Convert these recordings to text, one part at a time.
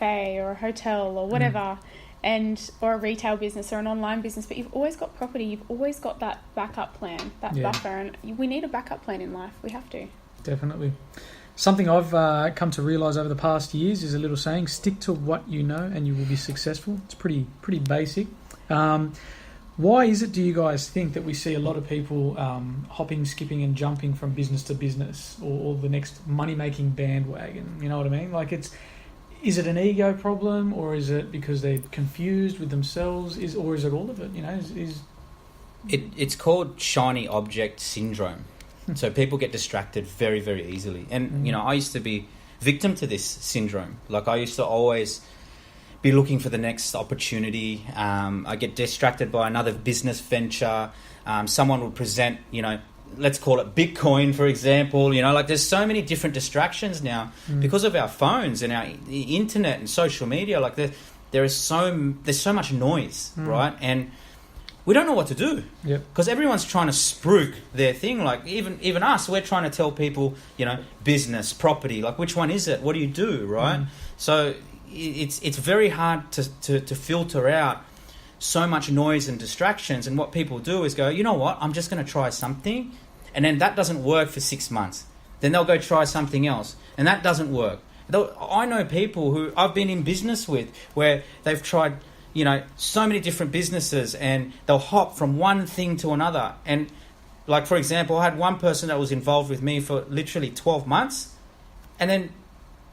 cafe or a hotel or whatever, or a retail business or an online business, but you've always got property, you've always got that backup plan, that buffer, and we need a backup plan in life. We have to. Definitely. Something I've come to realise over the past years is a little saying: stick to what you know and you will be successful. It's pretty basic. Why is it, do you guys think, that we see a lot of people hopping, skipping and jumping from business to business or the next money-making bandwagon? You know what I mean? Like, is it an ego problem, or is it because they're confused with themselves, or is it all of it? You know, It's called shiny object syndrome. So people get distracted very, very easily. And, you know, I used to be victim to this syndrome. Like, I used to always be looking for the next opportunity. I get distracted by another business venture. Someone will present, you know, let's call it Bitcoin, for example. You know, like, there's so many different distractions now because of our phones and our internet and social media. Like, there's so much noise, right? And we don't know what to do because everyone's trying to spruik their thing. Like, even us, we're trying to tell people, you know, business, property, like, which one is it? What do you do, right? So it's very hard to filter out so much noise and distractions. And what people do is go, you know what, I'm just going to try something, and then that doesn't work for 6 months. Then they'll go try something else, and that doesn't work. I know people who I've been in business with where they've tried, you know, so many different businesses, and they'll hop from one thing to another. And, like, for example, I had one person that was involved with me for literally 12 months, and then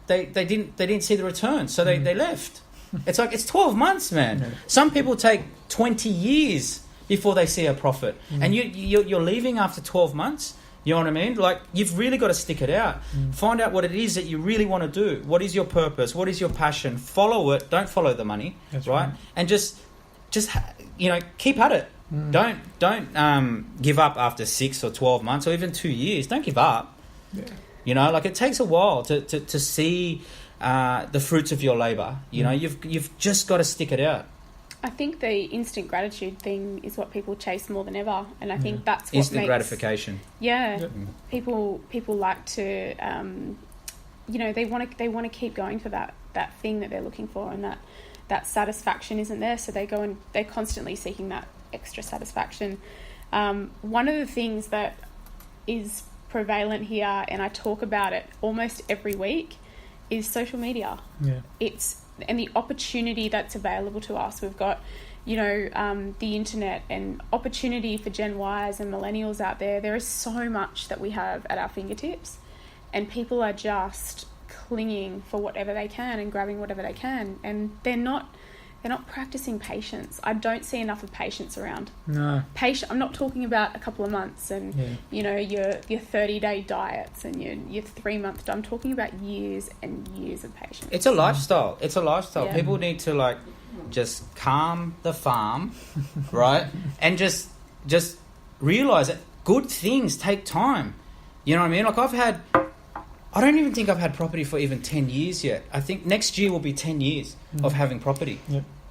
they didn't see the return, so they left. It's like, it's 12 months, man. Yeah. Some people take 20 years before they see a profit, and you're leaving after 12 months. You know what I mean? Like, you've really got to stick it out. Find out what it is that you really want to do. What is your purpose? What is your passion? Follow it. Don't follow the money. That's right. And just you know, keep at it. Don't give up after 6 or 12 months or even 2 years. Don't give up. Yeah. You know, like, it takes a while to see the fruits of your labour. You know, you've just got to stick it out. I think the instant gratitude thing is what people chase more than ever, and I think that's what instant gratification. Yeah, people like to, you know, they want to keep going for that thing that they're looking for, and that satisfaction isn't there, so they go and they're constantly seeking that extra satisfaction. One of the things that is prevalent here, and I talk about it almost every week, is social media. And the opportunity that's available to us. We've got, you know, the internet and opportunity for Gen Ys and millennials out there. There is so much that we have at our fingertips, and people are just clinging for whatever they can and grabbing whatever they can, and they're not practicing patience. I don't see enough of patience around. No. I'm not talking about a couple of months and you know, your 30-day diets and your 3-month. I'm talking about years and years of patience. It's a lifestyle. Yeah. People need to, like, just calm the farm, right? And just realise that good things take time. You know what I mean? Like, I don't even think I've had property for even 10 years yet. I think next year will be 10 years of having property,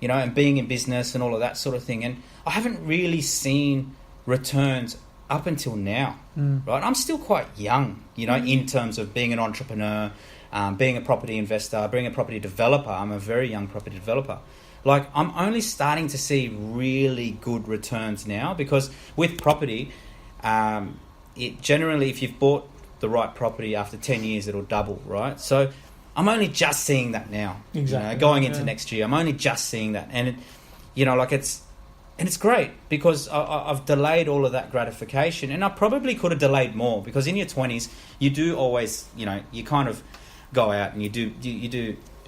you know, and being in business and all of that sort of thing. And I haven't really seen returns up until now, right? I'm still quite young, you know, in terms of being an entrepreneur, being a property investor, being a property developer. I'm a very young property developer. Like, I'm only starting to see really good returns now, because with property, it generally, if you've bought the right property, after 10 years it'll double, right? So I'm only just seeing that now. Exactly. You know, going into next year, I'm only just seeing that, and you know, like, it's great because I've delayed all of that gratification, and I probably could have delayed more, because in your 20s you do always, you know, you kind of go out and you do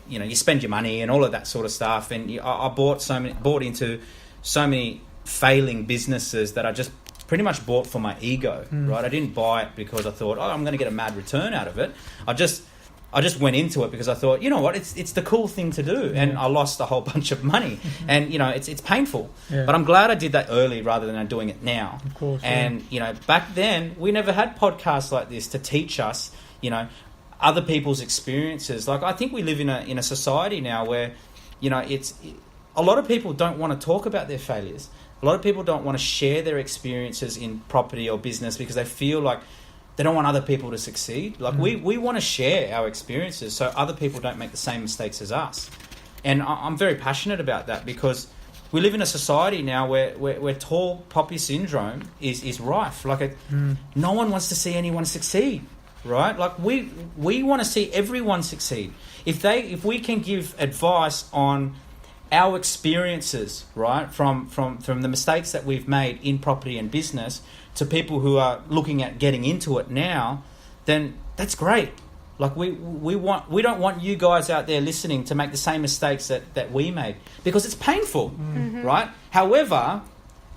you know, you spend your money and all of that sort of stuff, and I bought into so many failing businesses that I just pretty much bought for my ego, right? I didn't buy it because I thought, I'm going to get a mad return out of it. I just went into it because I thought, you know what, it's the cool thing to do, and I lost a whole bunch of money, and you know, it's painful. But I'm glad I did that early rather than doing it now. Of course. And you know, back then we never had podcasts like this to teach us, you know, other people's experiences. Like, I think we live in a society now where, you know, a lot of people don't want to talk about their failures. A lot of people don't want to share their experiences in property or business because they feel like they don't want other people to succeed. Like, we want to share our experiences so other people don't make the same mistakes as us. And I'm very passionate about that because we live in a society now where tall poppy syndrome is rife. Like no one wants to see anyone succeed, right? Like we want to see everyone succeed. If we can give advice on our experiences, right, from the mistakes that we've made in property and business to people who are looking at getting into it now, then that's great. Like we don't want you guys out there listening to make the same mistakes that we made because it's painful, right? However,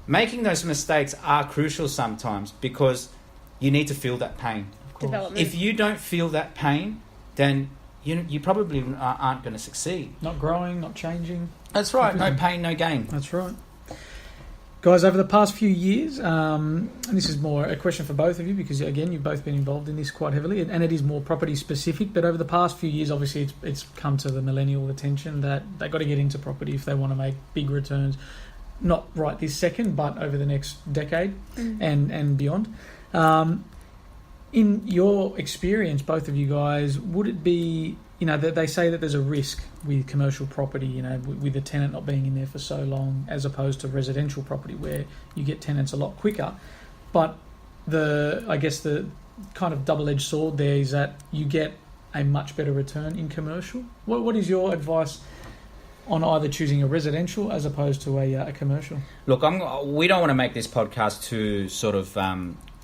making those mistakes are crucial sometimes because you need to feel that pain. Development. If you don't feel that pain, then you probably aren't going to succeed. Not growing, not changing. That's right. No pain, no gain. That's right. Guys, over the past few years, and this is more a question for both of you because, again, you've both been involved in this quite heavily, and it is more property specific, but over the past few years, obviously, it's come to the millennial attention that they've got to get into property if they want to make big returns, not right this second, but over the next decade and beyond. In your experience, both of you guys, would it be, they say that there's a risk with commercial property, with the tenant not being in there for so long, as opposed to residential property where you get tenants a lot quicker. But I guess the kind of double-edged sword there is that you get a much better return in commercial. What is your advice on either choosing a residential as opposed to a commercial? Look, we don't want to make this podcast too sort of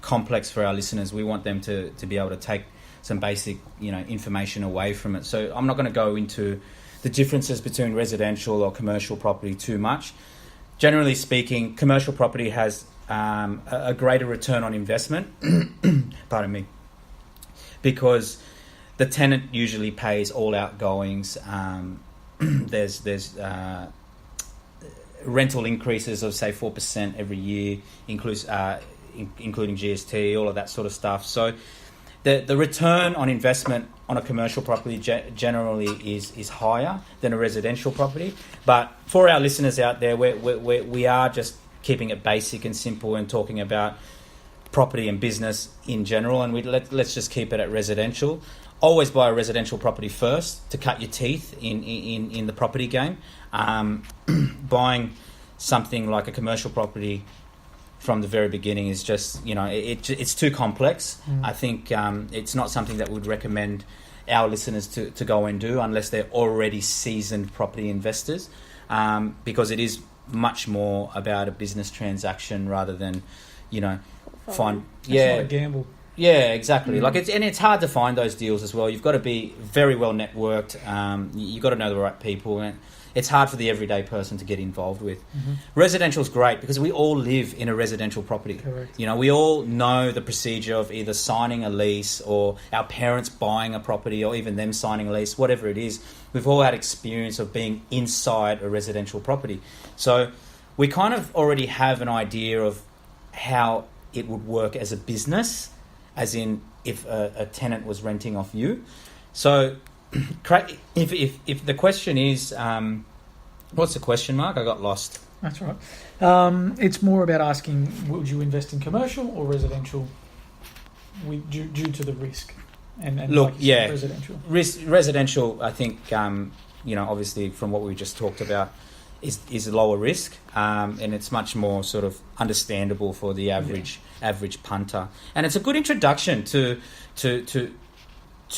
complex for our listeners. We want them to be able to take some basic information away from it. So I'm not going to go into the differences between residential or commercial property too much. Generally speaking, commercial property has a greater return on investment, pardon me, because the tenant usually pays all outgoings. There's rental increases of say 4% every year, including GST, all of that sort of stuff. So the return on investment on a commercial property generally is higher than a residential property. But for our listeners out there, we are just keeping it basic and simple and talking about property and business in general, and let's just keep it at residential. Always buy a residential property first to cut your teeth in the property game. Buying something like a commercial property from the very beginning is just, it's too complex. I think it's not something that we'd recommend our listeners to go and do unless they're already seasoned property investors, because it is much more about a business transaction rather than, It's not a gamble. Yeah, exactly. It's hard to find those deals as well. You've got to be very well networked. You've got to know the right people, and it's hard for the everyday person to get involved with. Residential is great because we all live in a residential property. Correct. We all know the procedure of either signing a lease or our parents buying a property or even them signing a lease, whatever it is. We've all had experience of being inside a residential property. So we kind of already have an idea of how it would work as a business, as in if a tenant was renting off you. So if the question is, what's the question, Mark? I got lost. That's right. It's more about asking, would you invest in commercial or residential due to the risk? And look, like you said, residential. Residential, I think, obviously from what we just talked about, is a lower risk, and it's much more sort of understandable for the average punter, and it's a good introduction to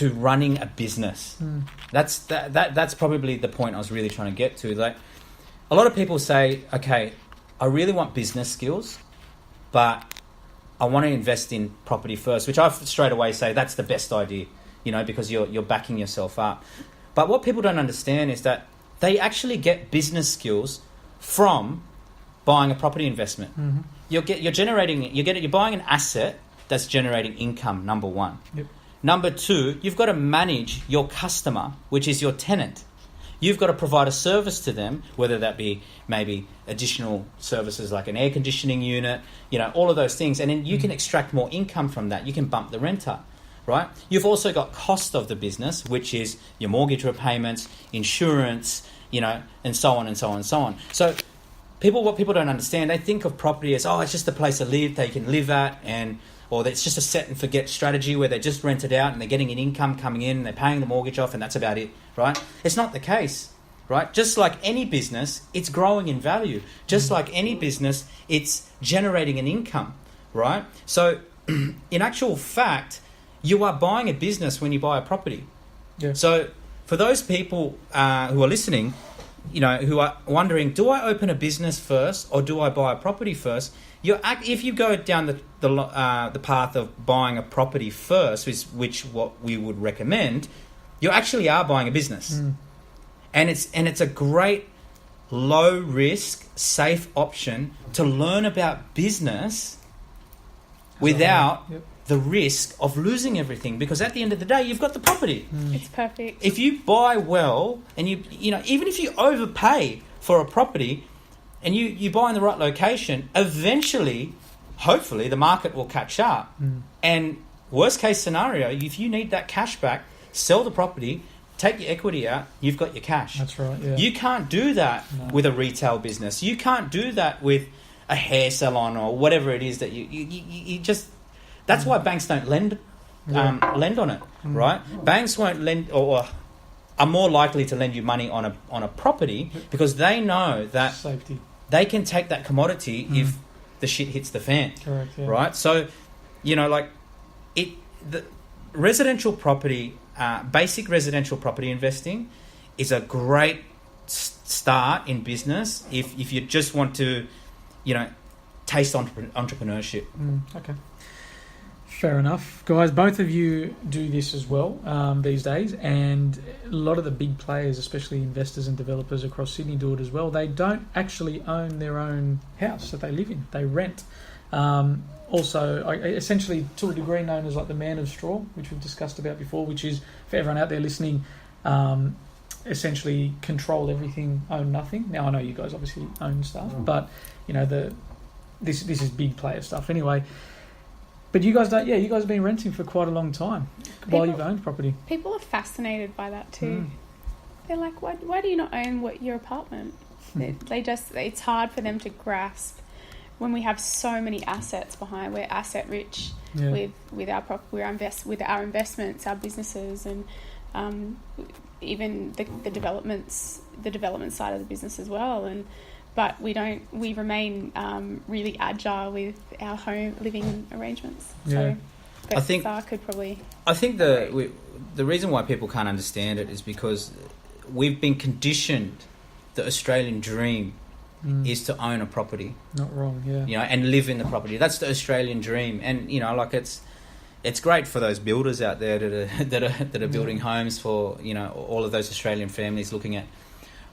running a business. That's probably the point I was really trying to get to. Like, a lot of people say, okay, I really want business skills, but I want to invest in property first, which I straight away say that's the best idea, because you're backing yourself up. But what people don't understand is that they actually get business skills from buying a property investment. You're buying an asset that's generating income, number one. Yep. Number two, you've got to manage your customer, which is your tenant. You've got to provide a service to them, whether that be maybe additional services like an air conditioning unit, all of those things. And then you can extract more income from that. You can bump the rent up, right? You've also got cost of the business, which is your mortgage repayments, insurance, and so on and so on and so on. So what people don't understand, they think of property as, it's just a place to live, they can live at, or it's just a set and forget strategy where they just rent it out and they're getting an income coming in and they're paying the mortgage off and that's about it, right? It's not the case. right? Just like any business, it's growing in value. Just like any business, it's generating an income, right? So in actual fact, you are buying a business when you buy a property. Yeah. So for those people who are listening, who are wondering, do I open a business first or do I buy a property first? If you go down the path of buying a property first, which what we would recommend, you actually are buying a business, and it's a great low risk, safe option to learn about business without the risk of losing everything, because at the end of the day, you've got the property. It's perfect. If you buy well, and even if you overpay for a property, and you buy in the right location, eventually, hopefully, the market will catch up. And worst case scenario, if you need that cash back, sell the property, take your equity out, you've got your cash. That's right. Yeah. You can't do that with a retail business. You can't do that with a hair salon or whatever it is that you just. That's why banks don't lend on it, right? Banks won't lend or are more likely to lend you money on a property because they know that safety. They can take that commodity if the shit hits the fan. Correct. Yeah. Right? So, the residential property, basic residential property investing is a great start in business if you just want to, taste entrepreneurship. Okay. Fair enough. Guys, both of you do this as well these days, and a lot of the big players, especially investors and developers across Sydney, do it as well. They don't actually own their own house that they live in. They rent. Also, essentially, to a degree, known as like the man of straw, which we've discussed about before, which is, for everyone out there listening, essentially control everything, own nothing. Now, I know you guys obviously own stuff, but, this is big player stuff. Anyway, but you guys don't. Yeah, you guys have been renting for quite a long time while you've owned property. People are fascinated by that too. They're like, why do you not own your apartment? It's hard for them to grasp when we have so many assets behind. We're asset rich with our investments, our businesses, and even the development side of the business as well. But we remain really agile with our home living arrangements. Yeah. So I think the reason why people can't understand it is because we've been conditioned. The Australian dream is to own a property. Not wrong, yeah. And live in the property. That's the Australian dream, and it's great for those builders out there that are building homes for all of those Australian families looking at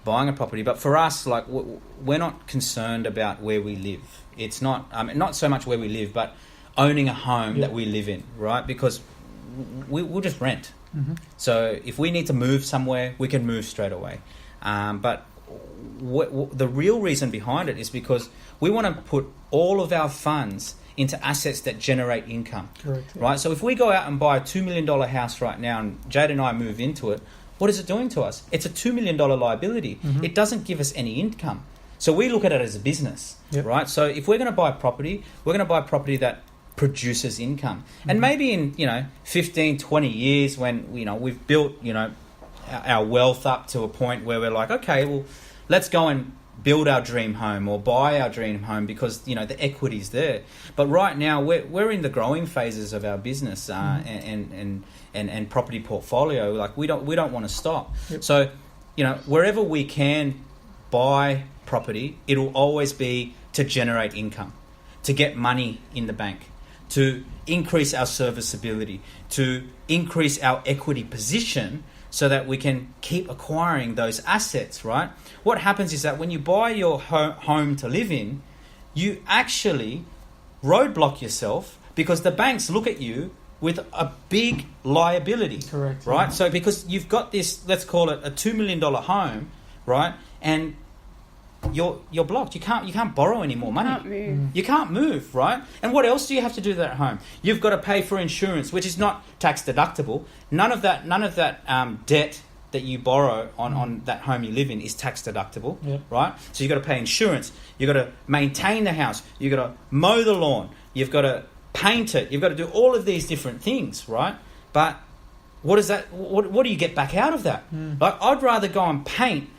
buying a property. But for us, like, we're not concerned about where we live. It's not not so much where we live, but owning a home that we live in, right? Because we'll just rent. So if we need to move somewhere, we can move straight away. But the real reason behind it is because we want to put all of our funds into assets that generate income. Correct. Yeah. Right? So if we go out and buy a $2 million house right now and Jade and I move into it, what is it doing to us? It's a $2 million liability. It doesn't give us any income. So we look at it as a business, right? So if we're going to buy property, we're going to buy property that produces income. And maybe in, 15, 20 years when, we've built, our wealth up to a point where we're like, okay, well, let's go and build our dream home or buy our dream home because, the equity's there. But right now we're in the growing phases of our business and property portfolio. Like we don't want to stop. So, wherever we can buy property, it'll always be to generate income, to get money in the bank, to increase our serviceability, to increase our equity position so that we can keep acquiring those assets, right? What happens is that when you buy your home to live in, you actually roadblock yourself because the banks look at you with a big liability. Correct. Right? Yeah. So because you've got this, let's call it a $2 million home, right? And you're blocked. You can't borrow any more money. You can't move. You can't move, right? And what else do you have to do to that home? You've got to pay for insurance, which is not tax deductible. None of that debt that you borrow on that home you live in is tax deductible, right? So you've got to pay insurance. You've got to maintain the house. You've got to mow the lawn. You've got to paint it. You've got to do all of these different things, right? But what is that? What do you get back out of that? Like, I'd rather go and paint